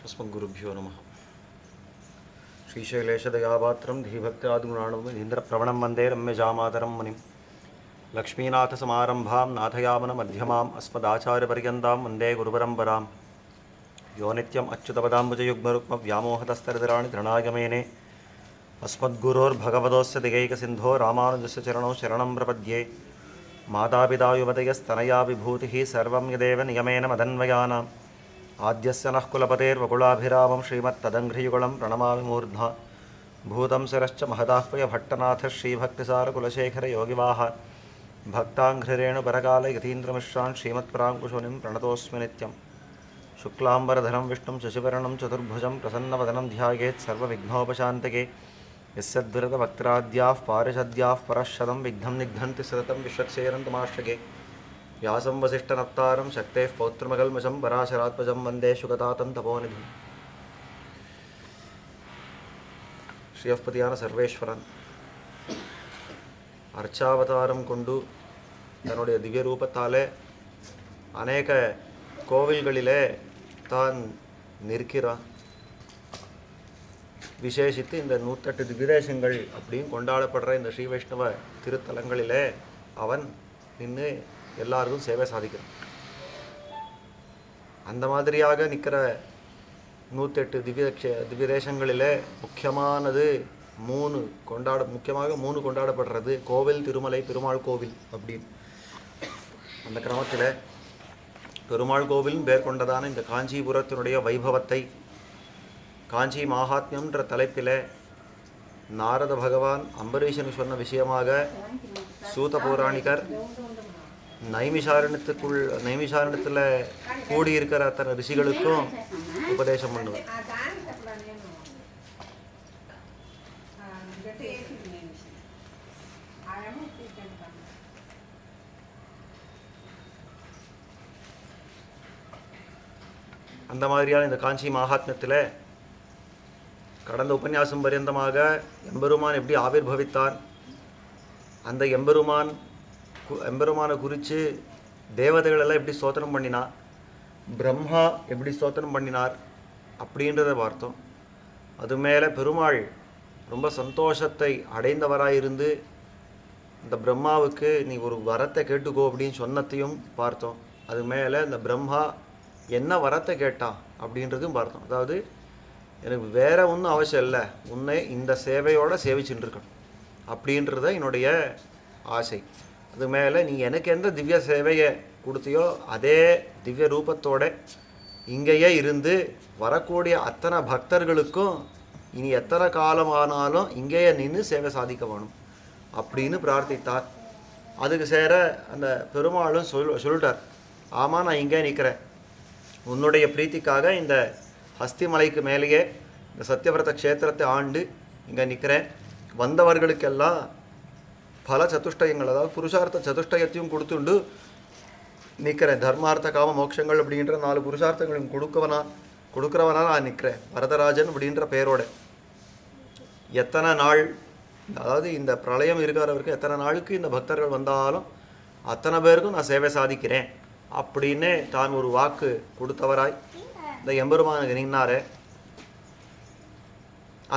अस्मद्गुरुभ्यो नमः। श्रीशैलेशदयापात्रं धीभक्त्यादिगुणाणं इन्द्रप्रवणं वन्दे रम्यजामातरं मुनिं लक्ष्मीनाथसमारम्भां नाथयामनमध्यमाम् अस्मदाचार्यपर्यन्तां वन्दे गुरुपरम्परां यो नित्यम् अच्युतपदाम्बुजयुग्मरुक्मव्यामोहतस्तरितराणि तृणायमेने अस्मद्गुरोर्भगवतोस्य दिगैकसिन्धो रामानुजस्य चरणौ शरणं प्रपद्ये। मातापिता युवतयस्तनया विभूतिः सर्वं यदेव नियमेन मदन्वयानाम् आद्यस्य नः कुलपतेर्वकुलाभिरामं श्रीमत्तदङ्घ्रियुगलं प्रणमामि मूर्ध्ना भूतं शिरश्च महदाह्वय भट्टनाथः श्रीभक्तिसारकुलशेखरयोगिवाः भक्ताङ्घ्रिरेणुपरकालयतीन्द्रमिश्रान् श्रीमत्पराङ्कुशमुनिं प्रणतोऽस्मि नित्यं। शुक्लाम्बरधरं विष्णुं शशिवर्णं चतुर्भुजं प्रसन्नवदनं ध्यायेत् सर्वविघ्नोपशान्तके। यस्यद्वृतभक्त्राद्याः पारिषद्याः परश्शतं विघ्नं निघ्नन्ति सततं विश्वक्सेनन्तमाश्रके। व्यासं वसिष्ठनप्तारं शक्तेः पौत्रमकल्मषं पराशरात्मजं वन्दे शुकतातं तपोनिधिं। ஸ்ரீயப்பதியான சர்வேஸ்வரன் அர்ச்சாவதாரம் கொண்டு தன்னுடைய திவ்ய ரூபத்தாலே அநேக கோவில்களிலே தான் நிற்கிறான். விசேஷித்து இந்த 108 திவ்யதேசங்கள் அப்படின்னு கொண்டாடப்படுற இந்த ஸ்ரீ வைஷ்ணவ திருத்தலங்களிலே அவன் நின்று எல்லாருக்கும் சேவை சாதிக்கிறான். அந்த மாதிரியாக நிற்கிற 108 திவ்யதேசங்களிலே முக்கியமானது முக்கியமாக மூணு கொண்டாடப்படுறது கோவில், திருமலை, பெருமாள் கோவில் அப்படின்னு. அந்த கிரமத்தில் பெருமாள் கோவிலும் பேர் கொண்டதான இந்த காஞ்சிபுரத்தினுடைய வைபவத்தை காஞ்சி மகாத்மியம்ன்ற தலைப்பில் நாரத பகவான் அம்பரீஷனுக்கு சொன்ன விஷயமாக சூத பௌராணிகர் நைமிஷாரண்யத்தில் கூடியிருக்கிற அத்தனை ரிஷிகளுக்கும் உபதேசம் பண்ணுவார். அந்த மாதிரியான இந்த காஞ்சி மகாத்மியத்தில் கடந்த உபன்யாசம் பரியந்தமாக எம்பெருமான் எப்படி ஆவிர்பவித்தான், அந்த எம்பெருமானை குறித்து தேவதைகளெல்லாம் எப்படி ஸ்தோத்திரம் பண்ணினார், பிரம்மா எப்படி ஸ்தோத்திரம் பண்ணினார் அப்படின்றத பார்த்தோம். அது மேலே பெருமாள் ரொம்ப சந்தோஷத்தை அடைந்தவராயிருந்து இந்த பிரம்மாவுக்கு நீ ஒரு வரத்தை கேட்டுக்கோ அப்படின்னு சொன்னதையும் பார்த்தோம். அது மேலே இந்த பிரம்மா என்ன வரத்தை கேட்டான் அப்படின்றதும் பார்த்தோம். அதாவது எனக்கு வேறு ஒன்றும் அவசியம் இல்லை, உன்னை இந்த சேவையோடு சேவிச்சுட்டு இருக்கணும் அப்படின்றத என்னுடைய ஆசை. அது மேலே நீ எனக்கு எந்த திவ்ய சேவையை கொடுத்தியோ அதே திவ்ய ரூபத்தோட இங்கேயே இருந்து வரக்கூடிய அத்தனை பக்தர்களுக்கும் இனி எத்தனை காலமானாலும் இங்கேயே நின்று சேவை சாதிக்க வேணும் அப்படின்னு பிரார்த்தித்தார். அதுக்கு சேர அந்த பெருமாளும் சொல்லிட்டார், ஆமாம் நான் இங்கே நிற்கிறேன், உன்னுடைய பிரீத்திக்காக இந்த ஹஸ்திமலைக்கு மேலேயே இந்த சத்யவிரத க்ஷேத்திரத்தை ஆண்டு இங்கே நிற்கிறேன். வந்தவர்களுக்கெல்லாம் பல சதுஷ்டயங்கள், அதாவது புருஷார்த்த சதுஷ்டயத்தையும் கொடுத்துண்டு நிற்கிறேன். தர்மார்த்த காம மோட்சங்கள் அப்படின்ற 4 புருஷார்த்தங்களையும் கொடுக்குறவனா நான் நிற்கிறேன். வரதராஜன் அப்படின்ற பெயரோட எத்தனை நாள், அதாவது இந்த பிரளயம் இருக்கிறவருக்கு எத்தனை நாளுக்கு இந்த பக்தர்கள் வந்தாலும் அத்தனை பேருக்கும் நான் சேவை சாதிக்கிறேன் அப்படின்னு தான் ஒரு வாக்கு கொடுத்தவராய் இந்த எம்பெருமானுக்கு நின்னாரே.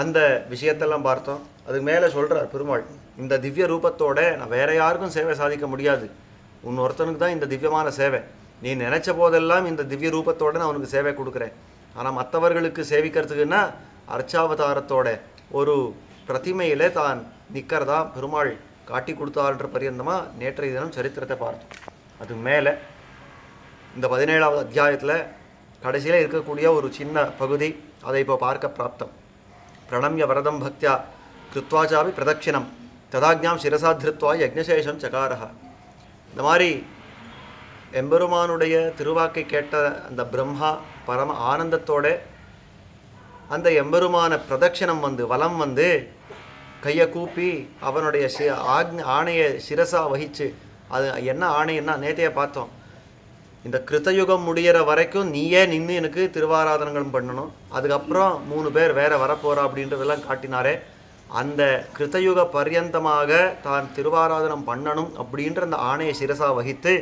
அந்த விஷயத்தெல்லாம் பார்த்தோம். அதுக்கு மேலே சொல்கிறார் பெருமாள், இந்த திவ்ய ரூபத்தோட நான் வேற யாருக்கும் சேவை சாதிக்க முடியாது, ஒருத்தனுக்கு தான் இந்த திவ்யமான சேவை. நீ நினச்ச போதெல்லாம் இந்த திவ்ய ரூபத்தோடு நான் உனக்கு சேவை கொடுக்குறேன். ஆனால் மற்றவர்களுக்கு சேவிக்கிறதுக்குன்னா அர்ச்சாவதாரத்தோட ஒரு பிரதிமையிலே தான் நிற்கிறதா பெருமாள் காட்டி கொடுத்தார்ன்ற பரியந்தமாக நேற்றைய தினம் சரித்திரத்தை பார்த்தோம். அது மேலே இந்த 17வது அத்தியாயத்தில் கடைசியில் இருக்கக்கூடிய ஒரு சின்ன பகுதி, அதை இப்போ பார்க்க பிராப்தம். பிரணம்ய வரதம் பக்தியா கிருத்வாச்சாபி பிரதட்சிணம் ததாஜ்ஞாம் சிரசாதிருத்வா யக்ஞசேஷம் சகாரஹா. இந்த மாதிரி எம்பெருமானுடைய திருவாக்கை கேட்ட அந்த பிரம்மா பரம ஆனந்தத்தோட அந்த எம்பெருமான பிரதட்சிணம் வலம் கையை கூப்பி அவனுடைய ஆணையை சிரசா வகிச்சு, அது என்ன ஆணைன்னா நேத்தையே பார்த்தோம், இந்த கிருத்தயுகம் முடிகிற வரைக்கும் நீயே நின்று எனக்கு திருவாராதனங்களும் பண்ணணும், அதுக்கப்புறம் 3 பேர் வேற வரப்போகிறா அப்படின்றதெல்லாம் காட்டினாரே. அந்த கிருத்தயுக பர்யந்தமாக தான் திருவாராதனம் பண்ணணும் அப்படின்ற அந்த ஆணையை சிரசா வகித்து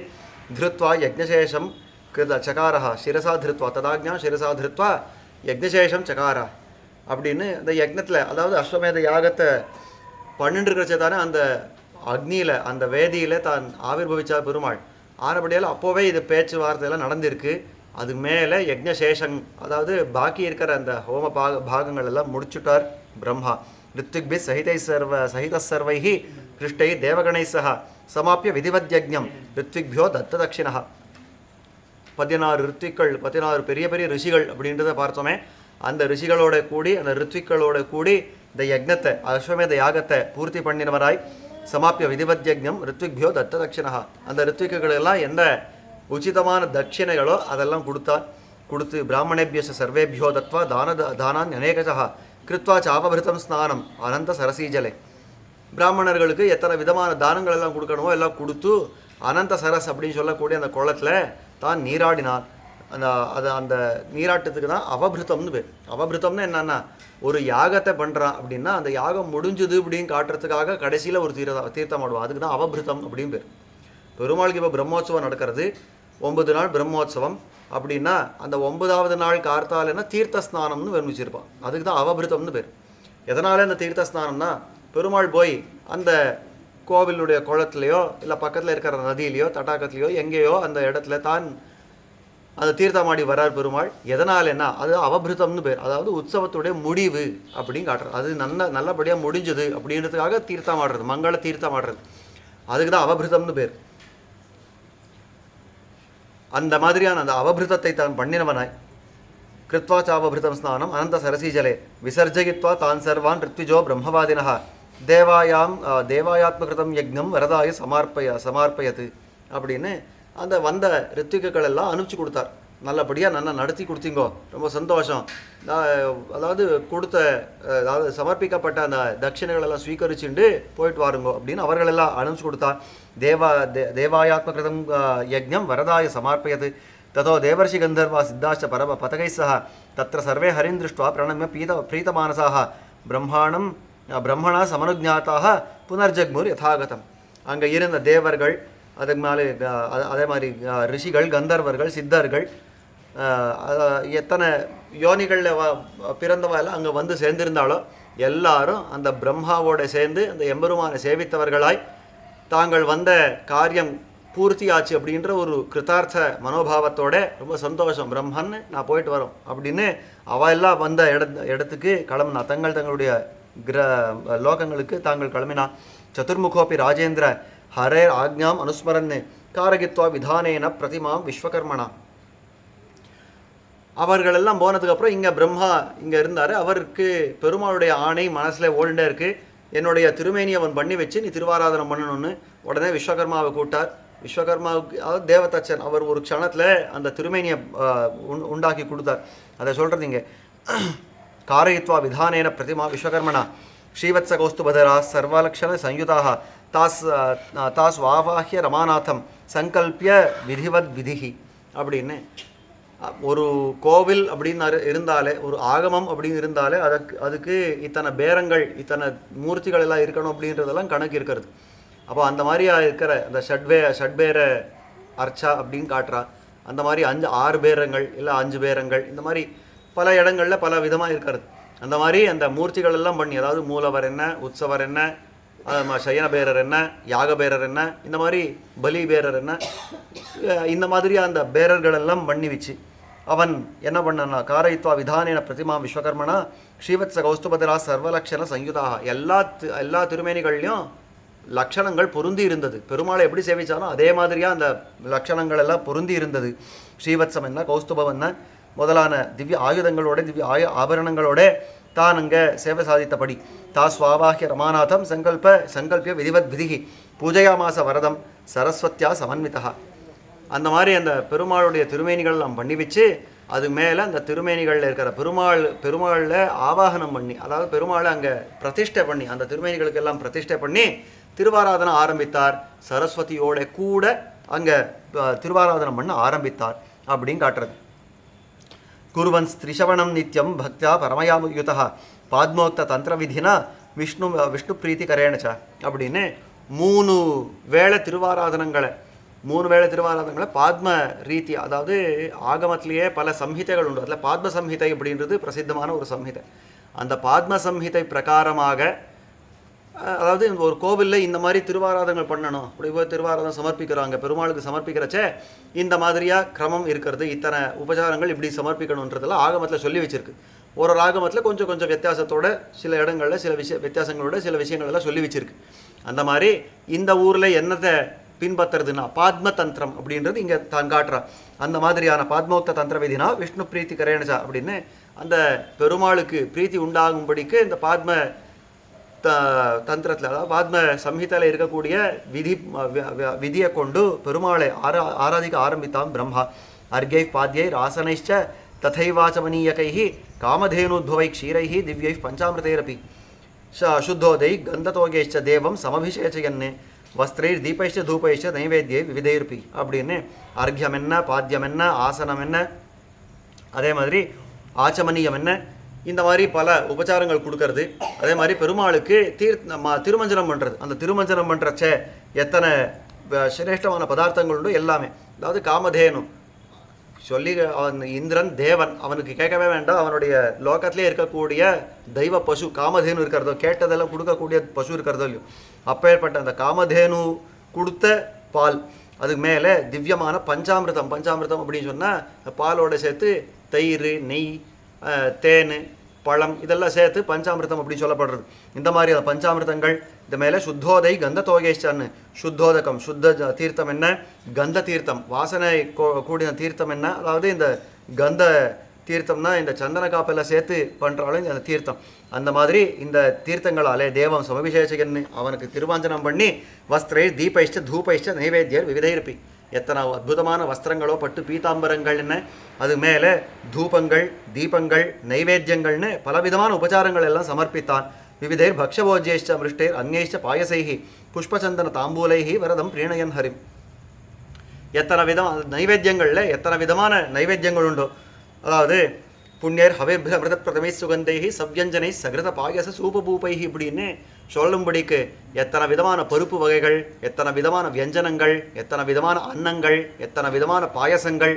திருத்வா யக்ஞசேஷம் கிருத சகாரஹா சிரசா திருத்வா ததாஜ்ஞா சிரசா திருத்வா யக்ஞசேஷம் சகாரா அப்படின்னு அந்த யக்னத்தில், அதாவது அஸ்வமேத யாகத்தை பண்ணிட்டு இருக்கிறச்சே தானே அந்த அக்னியில் அந்த வேதியில் தான் ஆவிர்வவிச்சார் பெருமாள். ஆனபடியால் அப்போவே இது பேச்சுவார்த்தையெல்லாம் நடந்திருக்கு. அது மேலே யக்ஞசேஷன், அதாவது பாக்கி இருக்கிற அந்த ஹோம பாகங்கள் எல்லாம் முடிச்சுட்டார் பிரம்மா. ரித்விக்பி சகித சர்வைஹி கிருஷ்டை தேவகணை சக சமாப்பிய விதிவத்யஜம் ரித்விக்பியோ தத்த தட்சிணா. 16 ரித்விக்கள், 16 பெரிய பெரிய ரிஷிகள் அப்படின்றத பார்த்தோமே. அந்த ரிஷிகளோட கூடி, அந்த ரித்விக்களோட கூடி இந்த யக்னத்தை, அஸ்வமேத யாகத்தை பூர்த்தி பண்ணினவராய் சமாப்பிய விதிவத்யஜம் ரித்விக்பியோ தத்த தட்சிணா. அந்த ரித்விக்குகளெல்லாம் எந்த உச்சிதமான தட்சிணைகளோ அதெல்லாம் கொடுத்து பிராமணேபியச சர்வேபியோ தத்வா தானான் அநேகசா கிருத்வா சாபபிருத்தம் ஸ்நானம் அனந்த சரசீஜலே. பிராமணர்களுக்கு எத்தனை விதமான தானங்கள் எல்லாம் கொடுக்கணுமோ எல்லாம் கொடுத்து அனந்த சரஸ் அப்படின்னு சொல்லக்கூடிய அந்த குளத்தில் தான் நீராடினான். அந்த நீராட்டத்துக்கு தான் அவபிருத்தம்னு பேர். அவபிருத்தம்னு என்னன்னா, ஒரு யாகத்தை பண்ணுறான் அப்படின்னா அந்த யாகம் முடிஞ்சுது அப்படின்னு காட்டுறதுக்காக கடைசியில் ஒரு தீர்த்தம் ஆடுவான். அதுக்கு தான் அவபிருத்தம் அப்படின்னு பேர். பெருமாளுக்கு இப்போ பிரம்மோற்சவம் நடக்கிறது, 9 நாள் பிரம்மோற்சவம் அப்படின்னா அந்த 9வது நாள் கார்த்தாலன்னா தீர்த்த ஸ்நானம்னு வர்ணிச்சிருப்பான். அதுக்கு தான் அவபிருத்தம்னு பேர். எதனால இந்த தீர்த்த ஸ்நானம்னா, பெருமாள் போய் அந்த கோவிலுடைய குளத்துலையோ இல்லை பக்கத்தில் இருக்கிற நதியிலையோ தடாகத்துலையோ எங்கேயோ அந்த இடத்துல தான் அந்த தீர்த்தமாடி வரார் பெருமாள். எதனாலன்னா அது அவபிருத்தம்னு பேர். அதாவது உற்சவத்துடைய முடிவு அப்படின்னு காட்டுறது. அது நல்லபடியாக முடிஞ்சது அப்படின்றதுக்காக தீர்த்தம் ஆடுறது, மங்கள தீர்த்தம் ஆடுறது. அதுக்கு தான் அவபிருத்தம்னு பேர். அந்த மாதிரியான அந்த அவபிருத்தத்தை தான் பண்ணினவனாய் கிருத்வா சாவபிருத்தம் ஸ்நானம் அனந்த சரசீஜலே விசர்ஜயித்வா தான் சர்வான் ரித்விஜோ பிரம்மவாதினஹ தேவாயாத்மகிருதம் யக்ஞம் வரதாய சமார்ப்பயத்து அப்படின்னு அந்த வந்த ரித்விக்குகள் எல்லாம் அனுப்பிச்சு கொடுத்தார். நல்லபடியாக நல்லா நடத்தி கொடுத்தீங்கோ, ரொம்ப சந்தோஷம். அதாவது அதாவது சமர்ப்பிக்கப்பட்ட அந்த தட்சிணைகளெல்லாம் ஸ்வீகரிச்சுண்டு போயிட்டு வாருங்கோ அப்படின்னு அவர்களெல்லாம் அனுப்பிச்சு கொடுத்தார். தேவாயாத்மகிருதம் யஜ்ஞம் வரதாய சமர்ப்பயது ததோ தேவர்ஷி கந்தர்வா சித்தாச்ச பதகை சக தத்திர சர்வே ஹரின் திருஷ்டுவா பிரணம்ய பிரீதமானசாக பிரம்மணா சமனுஜாத்தாக புனர்ஜக்முர் யதாகதம். அங்கே இருந்த தேவர்கள், அதுக்கு மேலே அதே மாதிரி ரிஷிகள், கந்தர்வர்கள், சித்தர்கள், எத்தனை யோனிகளில் பிறந்தவ எல்லாம் அங்கே வந்து சேர்ந்திருந்தாலும் எல்லாரும் அந்த பிரம்மாவோட சேர்ந்து அந்த எம்பெருமானை சேவித்தவர்களாய் தாங்கள் வந்த காரியம் பூர்த்தியாச்சு அப்படின்ற ஒரு கிருத்தார்த்த மனோபாவத்தோட ரொம்ப சந்தோஷம், பிரம்மன் நான் போயிட்டு வரோம் அப்படின்னு அவ எல்லாம் வந்த இடத்துக்கு கிளம்பினா. தங்களுடைய லோகங்களுக்கு தாங்கள் கிளம்பினா. சதுர்முகோப்பி ராஜேந்திர ஹரேர் ஆக்ஞாம் அனுஸ்மரன் காரகித்வா விதானேன பிரதிமாம் விஸ்வகர்மனா. அவர்களெல்லாம் போனதுக்கப்புறம் இங்கே பிரம்மா இங்கே இருந்தார். அவருக்கு பெருமாளுடைய ஆணை மனசில் ஓடிண்டே இருக்குது. என்னுடைய திருமேனியை அவன் பண்ணி வச்சு நீ திருவாராதனம் பண்ணணும்னு உடனே விஸ்வகர்மாவை கூட்டார். விஸ்வகர்மாவுக்கு, அதாவது தேவதச்சன், அவர் ஒரு க்ஷணத்தில் அந்த திருமேனியை உண்டாக்கி கொடுத்தார். அதை சொல்கிறது இங்கே. காரயித்வா விதானேன பிரதிமா விஸ்வகர்மனா ஸ்ரீவத்ச கௌஸ்துபதரா சர்வலக்ஷண சயுதாக தாஸ் வாவாஹ்ய ரமாநாதம் சங்கல்பிய விதிவத் விதிஹி அப்படின்னு. ஒரு கோவில் அப்படின்னு இருந்தாலே, ஒரு ஆகமம் அப்படின்னு இருந்தாலே அதுக்கு இத்தனை பேரங்கள், இத்தனை மூர்த்திகள் எல்லாம் இருக்கணும் அப்படின்றதெல்லாம் கணக்கு இருக்கிறது. அப்போ அந்த மாதிரியா இருக்கிற அந்த ஷட்பேர அர்ச்சா அப்படின்னு காட்டுறா. அந்த மாதிரி 6 பேரங்கள் இல்லை 5 பேரங்கள், இந்த மாதிரி பல இடங்களில் பல விதமாக இருக்கிறது. அந்த மாதிரி அந்த மூர்த்திகள் எல்லாம் பண்ணி, அதாவது மூலவர் என்ன, உற்சவர் என்ன, சயன பேரர் என்ன, யாக பேரர் என்ன, இந்த மாதிரி பலி பேரர் என்ன, இந்த மாதிரி அந்த பேரர்கள் எல்லாம் பண்ணி வச்சு அவன் என்ன பண்ணனா, காரயித்வா விதானேன பிரதிமா விஸ்வகர்மனா ஸ்ரீவத்ச கௌஸ்துபதரா சர்வலக்ஷண சயுதாக. எல்லா திருமேனிகள்லையும் லக்ஷணங்கள் பொருந்தி இருந்தது. பெருமாளை எப்படி சேவிச்சாலும் அதே மாதிரியாக அந்த லக்ஷணங்கள் எல்லாம் பொருந்தி இருந்தது. ஸ்ரீவத்சம் என்ன, கௌஸ்துபம் என்ன முதலான திவ்ய ஆயுதங்களோட, திவ்ய ஆபரணங்களோட தான் அங்கே சேவை சாதித்தபடி தாஸ்வாவாகிய ரமாநாதம் சங்கல்பிய விதிவத் விதிகி பூஜையாமாச வரதம் சரஸ்வத்தியா சமன்விதா. அந்த மாதிரி அந்த பெருமாளுடைய திருமேனிகள் நாம் பண்ணி வச்சு அது மேலே அந்த திருமேனிகளில் இருக்கிற பெருமாளில் ஆவாகனம் பண்ணி, அதாவது பெருமாளை அங்கே பிரதிஷ்டை பண்ணி, அந்த திருமேனிகளுக்கெல்லாம் பிரதிஷ்டை பண்ணி திருவாராதனை ஆரம்பித்தார். சரஸ்வதியோட கூட அங்கே திருவாராதனம் பண்ண ஆரம்பித்தார் அப்படின்னு காட்டுறது. குருவன் ஸ்திரிஷவணம் நித்யம் பக்தியா பரமயாமுயுதா பாத்மோக்த தந்திர விதினா விஷ்ணு பிரீத்தி கரேணச்சா அப்படின்னு 3 வேளை திருவாராதனங்களை 3 வேளை திருவாராதனங்களை பாத்ம ரீதி, அதாவது ஆகமத்திலேயே பல சம்ஹிதைகள் உண்டு. அதில் பாத்ம சம்ஹிதை அப்படின்றது பிரசித்தமான ஒரு சம்ஹிதை. அந்த பாத்ம சம்ஹிதை பிரகாரமாக, அதாவது ஒரு கோவிலில் இந்த மாதிரி திருவாராதனங்கள் பண்ணணும், அப்படி போய் திருவாராதனம் சமர்ப்பிக்கிறாங்க, பெருமாளுக்கு சமர்ப்பிக்கிறச்சே இந்த மாதிரியாக கிரமம் இருக்கிறது, இத்தனை உபச்சாரங்கள் இப்படி சமர்ப்பிக்கணுன்றதெல்லாம் ஆகமத்தில் சொல்லி வச்சிருக்கு. ஒரு ஆகமத்தில் கொஞ்சம் கொஞ்சம் வித்தியாசத்தோட, சில இடங்களில் சில வித்தியாசங்களோட சில விஷயங்கள் எல்லாம் சொல்லி வச்சிருக்கு. அந்த மாதிரி இந்த ஊரில் என்னத்தை பின்பற்றுறதுன்னா பாத்ம தந்திரம் அப்படின்றது இங்கே தான் காட்டுறான். அந்த மாதிரியான பாத்மோக்த தந்திர விதினா விஷ்ணு பிரீத்தி கரேணஜா அப்படின்னு அந்த பெருமாளுக்கு பிரீத்தி உண்டாகும்படிக்கு இந்த பாத்ம தந்திரத்தில், அதாவது பாத்ம சம்ஹிதையில் இருக்கக்கூடிய விதியை கொண்டு பெருமாளை ஆராதிக்க ஆரம்பித்தான் பிரம்மா. அர்கை பாத்யை ராசனைச்ச ததைவாச்சமனீயகை காமதேனுத்பவை க்ஷீரை திவ்யை பஞ்சாமிருதைரப்பி சுத்தோதை கந்ததோகேச்ச தேவம் சமபிஷேச்சயன்னு வஸ்திரைர் தீபைச்ச தூபைச்ச நைவேத்தியை விவிதைருப்பி அப்படின்னு அர்க்கியம் என்ன, பாத்தியம் என்ன, ஆசனம் என்ன, அதே மாதிரி ஆச்சமனியம் என்ன, இந்த மாதிரி பல உபச்சாரங்கள் கொடுக்கறது. அதே மாதிரி பெருமாளுக்கு திருமஞ்சனம் பண்ணுறது. அந்த திருமஞ்சனம் பண்ணுறச்சே எத்தனை சிரேஷ்டமான பதார்த்தங்கள் உண்டு எல்லாமே. அதாவது காமதேனு சொல்லி அவன் இந்திரன் தேவன், அவனுக்கு கேட்கவே வேண்டாம், அவனுடைய லோகத்திலே இருக்கக்கூடிய தெய்வ பசு காமதேனு இருக்கிறதோ, கேட்டதெல்லாம் கொடுக்கக்கூடிய பசு இருக்கிறதோ இல்லையோ, அப்பேற்பட்ட அந்த காமதேனு கொடுத்த பால், அதுக்கு மேலே திவ்யமான பஞ்சாமிர்தம். பஞ்சாமிர்தம் அப்படின்னு சொன்னால் பாலோடு சேர்த்து தயிர், நெய், தேன், பழம் இதெல்லாம் சேர்த்து பஞ்சாமிர்தம் அப்படின்னு சொல்லப்படுறது. இந்த மாதிரி அந்த பஞ்சாமிர்தங்கள், இந்த மேலே சுத்தோதை கந்த தோகேஷ்டான்னு, சுத்தோதகம் சுத்த தீர்த்தம் என்ன, கந்த தீர்த்தம் வாசனை கூடின தீர்த்தம் என்ன, அதாவது இந்த கந்த தீர்த்தம்னா இந்த சந்தன காப்பெல்லாம் சேர்த்து பண்ணுறாலும் இந்த தீர்த்தம். அந்த மாதிரி இந்த தீர்த்தங்களாலே தேவம் சமபிஷேகன்னு அவனுக்கு திருவாஞ்சனம் பண்ணி வஸ்திரை தீபைஷ்ட தூபைஷ்ட நைவேத்தியர் விவிதைருப்பி, எத்தனை அற்புதமான வஸ்திரங்களோ, பட்டு பீதாம்பரங்கள்னு, அது மேலே தூபங்கள், தீபங்கள், நைவேத்தியங்கள்னு பலவிதமான உபச்சாரங்கள் எல்லாம் சமர்ப்பித்தான். விவிதைர் பக்ஷபோஜ்யேஷ்ட மிருஷ்டேர் அந்நேஷ்ட பாயசைஹி புஷ்பச்சந்தன தாம்பூலைஹி வரதம் பிரீணயன் ஹரிம். எத்தனை விதம் நைவேத்தியங்களில் எத்தனை விதமான நைவேத்தியங்கள் உண்டோ, அதாவது புண்ணியர் ஹவிர்மிருத பிரதமை சுகந்தைஹி சவ்யஞ்சனை சகிருத பாயச சூபபூபைஹி இப்படின்னு சொல்லும்படிக்கு எத்தனை விதமான பருப்பு வகைகள், எத்தனை விதமான வியஞ்சனங்கள், எத்தனை விதமான அன்னங்கள், எத்தனை விதமான பாயசங்கள்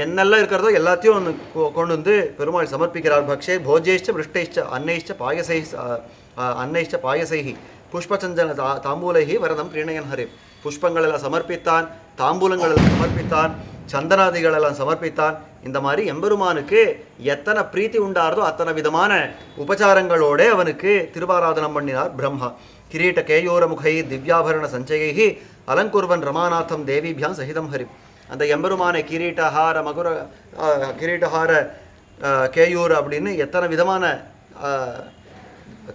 என்னெல்லாம் இருக்கிறதோ எல்லாத்தையும் கொண்டு வந்து பெருமாள் சமர்ப்பிக்கிறார். பக்ஷே போஜேஷ்ட மிருஷ்டைஷ்ட அன்னைஷ்ட பாயசை அன்னைஷ்ட பாயசைஹி புஷ்பச்சந்தன தாம்பூலைஹி வரதம் பிரீணயன் ஹரி. புஷ்பங்களெல்லாம் சமர்ப்பித்தான், தாம்பூலங்களெல்லாம் சமர்ப்பித்தான், சந்தனாதிகளெல்லாம் சமர்ப்பித்தான். இந்த மாதிரி எம்பெருமானுக்கு எத்தனை பிரீத்தி உண்டாரதோ அத்தனை விதமான உபச்சாரங்களோடு அவனுக்கு திருவாராதனம் பண்ணினார் பிரம்மா. கிரீட்ட கேயோர முகை திவ்யாபரண சஞ்சயை அலங்குர்வன் ரமாநாதம் தேவிபியாம் சகிதம் ஹரி. அந்த எம்பெருமான கிரீட்டஹார மகுர கிரீட்டஹார கேயூர் அப்படின்னு எத்தனை விதமான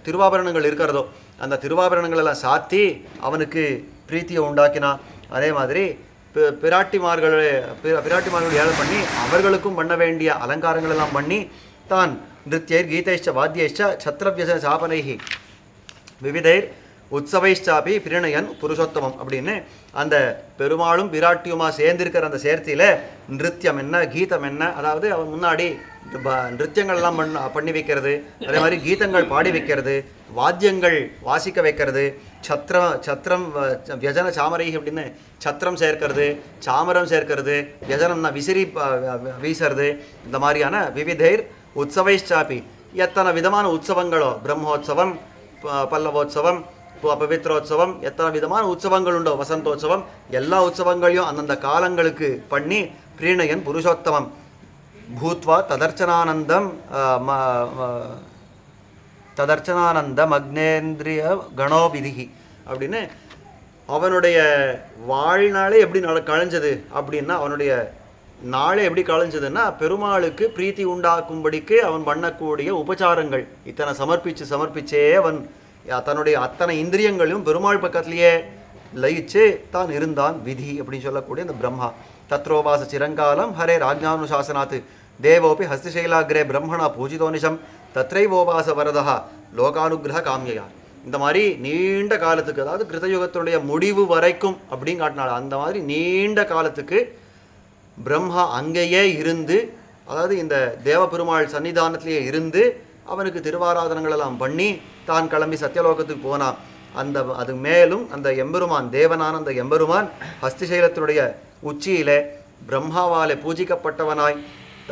திருவாபரணங்கள் இருக்கிறதோ அந்த திருவாபரணங்கள் எல்லாம் சாத்தி அவனுக்கு பிரீத்தியை உண்டாக்கினான். அதே மாதிரி பிராட்டிமார்கள் ஏழை பண்ணி அவர்களுக்கும் பண்ண வேண்டிய அலங்காரங்கள் எல்லாம் பண்ணி தான் நிருத்தியர் கீதைஷ்ட வாத்தியஷ்ட சத்ரவியச சாபனைஹி விவிதைர் உற்சவைஷ்டாபி பிரிணயன் புருஷோத்தமம் அப்படின்னு அந்த பெருமாளும் பிராட்டியுமா சேர்ந்திருக்கிற அந்த சேர்த்தியில் நிருத்தியம் என்ன, கீதம் என்ன, அதாவது அவன் முன்னாடி நிருத்தியங்கள்லாம் பண்ணி வைக்கிறது, அதே மாதிரி கீதங்கள் பாடி வைக்கிறது, வாத்தியங்கள் வாசிக்க வைக்கிறது, சத்திரம் வியஜன சாமரை அப்படின்னு சத்திரம் சேர்க்கிறது, சாமரம் சேர்க்கிறது, வியஜனம்னா விசிறி வீசுறது, இந்த மாதிரியான விவிதைர் உற்சவைஷ்டாபி எத்தனை விதமான உற்சவங்களோ, பிரம்மோத்சவம், பல்லவோத்சவம், பவித்ரோத்சவம், எத்தனை விதமான உற்சவங்கள் உண்டோ, வசந்தோத்சவம், எல்லா உற்சவங்களையும் அந்தந்த காலங்களுக்கு பண்ணி பிரீணயன் புருஷோத்தமம் பூத்வா ததர்ச்சனானந்தம் அக்னேந்திரிய கணோபிதிகி அப்படின்னு அவனுடைய வாழ்நாளே எப்படி கழிஞ்சது அப்படின்னா, அவனுடைய நாளே எப்படி கழிஞ்சதுன்னா பெருமாளுக்கு பிரீத்தி உண்டாக்கும்படிக்கு அவன் பண்ணக்கூடிய உபச்சாரங்கள் இத்தனை சமர்ப்பிச்சே அவன் தன்னுடைய அத்தனை இந்திரியங்களையும் பெருமாள் பக்கத்திலேயே லயிச்சு தான் இருந்தான். விதி அப்படின்னு சொல்லக்கூடிய அந்த பிரம்மா. தத்ரோவாச சிரங்காலம் ஹரே ராஜ்ஞானுசாசனாத் தேவோபி ஹஸ்திசைலாகிரே பிரம்மணா பூஜிதோனிஷம் தத்ரைவோவாச வரதா லோகானுகிரக காமியா. இந்த மாதிரி நீண்ட காலத்துக்கு, அதாவது கிருதயுகத்தினுடைய முடிவு வரைக்கும் அப்படின்னு காட்டினாள். அந்த மாதிரி நீண்ட காலத்துக்கு பிரம்மா அங்கேயே இருந்து, அதாவது இந்த தேவ பெருமாள் சன்னிதானத்திலேயே இருந்து அவனுக்கு திருவாராதனங்கள் எல்லாம் பண்ணி தான் கிளம்பி சத்தியலோகத்துக்கு போனான். அது மேலும் அந்த எம்பெருமான் தேவனான அந்த எம்பெருமான் ஹஸ்திசைலத்தினுடைய உச்சியிலே பிரம்மாவாலே பூஜிக்கப்பட்டவனாய்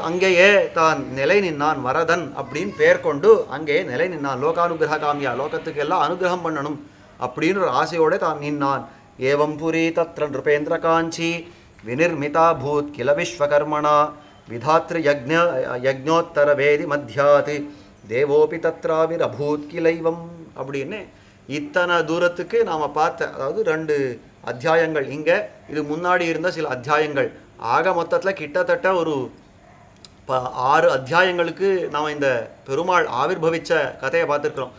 அங்கேயே தான் நிலை நின்னான். வரதன் அப்படின்னு பேர் கொண்டு அங்கேயே நிலை நின்னான். லோகானுகிரக காமியா, லோகத்துக்கு எல்லாம் அனுகிரகம் பண்ணணும் அப்படின்னு ஒரு ஆசையோடு தான் நின்னான். ஏவம் புரி தத்ர நிருபேந்திர காஞ்சி வினிர்மிதா பூத் கில விஸ்வகர்மணா விதாத்ரு யஜ்ஞோத்தர வேதி மத்தியாத் தேவோபி தத்ராவிரபூத் கிளைவம் அப்படின்னு இத்தனை தூரத்துக்கு நாம் பார்த்த, அதாவது 2 அத்தியாயங்கள் இங்கே, இது முன்னாடி இருந்த சில அத்தியாயங்கள், ஆக மொத்தத்தில் கிட்டத்தட்ட ஒரு 6 அத்தியாயங்களுக்கு நாம் இந்த பெருமாள் ஆவிர்பவித்த கதையை பார்த்துருக்குறோம்.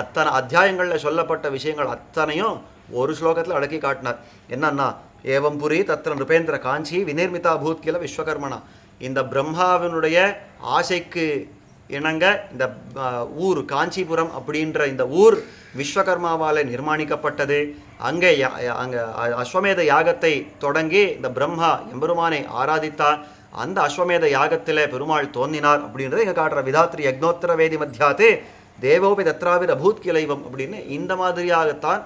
அத்தனை அத்தியாயங்களில் சொல்லப்பட்ட விஷயங்கள் அத்தனையும் ஒரு ஸ்லோகத்தில் அடக்கி காட்டினார். என்னன்னா, ஏவம் புரி தத்திர நிருபேந்திர காஞ்சி வினிர்மிதா பூத்கில விஸ்வகர்மனா, இந்த பிரம்மாவினுடைய ஆசைக்கு இணங்க இந்த ஊர் காஞ்சிபுரம் அப்படின்ற இந்த ஊர் விஸ்வகர்மாவால் நிர்மாணிக்கப்பட்டது. அங்கே அஸ்வமேத யாகத்தை தொடங்கி இந்த பிரம்மா எம்பெருமானை ஆராதித்தார். அந்த அஸ்வமேத யாகத்தில் பெருமாள் தோன்றினார் அப்படின்றத இங்கே காட்டுற. விதாத்ரி யக்னோத்தர வேதி மத்தியாத்து தேவோபி தத்ராவிர் அபூத் கிளைவம் அப்படின்னு இந்த மாதிரியாகத்தான்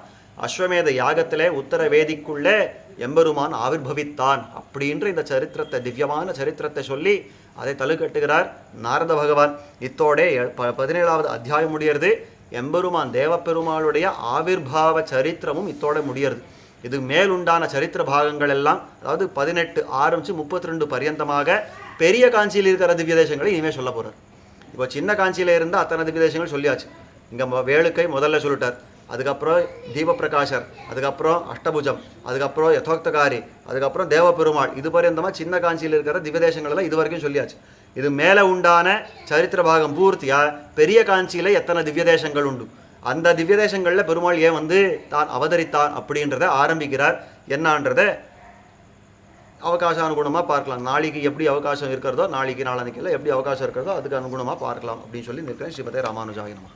அஸ்வமேத யாகத்திலே உத்தர வேதிக்குள்ளே எம்பெருமான் ஆவிர்பவித்தான் அப்படின்ற இந்த சரித்திரத்தை, திவ்யமான சரித்திரத்தை சொல்லி அதை தழுக்கட்டுகிறார் நாரத பகவான். இத்தோட 17வது அத்தியாயம் முடியறது. எம்பெருமான் தேவப்பெருமாளுடைய ஆவிர்பாவ சரித்திரமும் இத்தோட முடியறது. இது மேலுண்டான சரித்திர பாகங்கள் எல்லாம், அதாவது 18 ஆரம்பித்து 32 பரியந்தமாக பெரிய காஞ்சியில் இருக்கிற திவ்ய தேசங்களை இனிமேல் சொல்ல போகிறார். இப்போ சின்ன காஞ்சியில் இருந்தால் அத்தனை திவ்ய தேசங்கள் சொல்லியாச்சு. இங்கே வேளுக்கை முதல்ல சொல்லிட்டார், அதுக்கப்புறம் தீபப்பிரகாஷர், அதுக்கப்புறம் அஷ்டபுஜம், அதுக்கப்புறம் யதோக்தகாரி, அதுக்கப்புறம் தேவப்பெருமாள், இது பரியந்தமாக சின்ன காஞ்சியில் இருக்கிற திவ்ய தேசங்கள்லாம் இது வரைக்கும் சொல்லியாச்சு. இது மேலே உண்டான சரித்திர பாகம் பூர்த்தியாக பெரிய காஞ்சியில் எத்தனை திவ்ய தேசங்கள் உண்டு, அந்த திவ்ய தேசங்களில் பெருமாள் ஏன் வந்து தான் அவதரித்தான் அப்படின்றத ஆரம்பிக்கிறார். என்னான்றதை அவகாசானுகுணமாக பார்க்கலாம். நாளைக்கு எப்படி அவகாசம் இருக்கிறதோ, நாளைக்கு நாளன்னைக்கு எப்படி அவகாசம் இருக்கிறதோ அதுக்கு அனுகுணமாக பார்க்கலாம் அப்படின்னு சொல்லி நிற்கிறேன். ஸ்ரீமதே ராமானுஜாய நமஹ.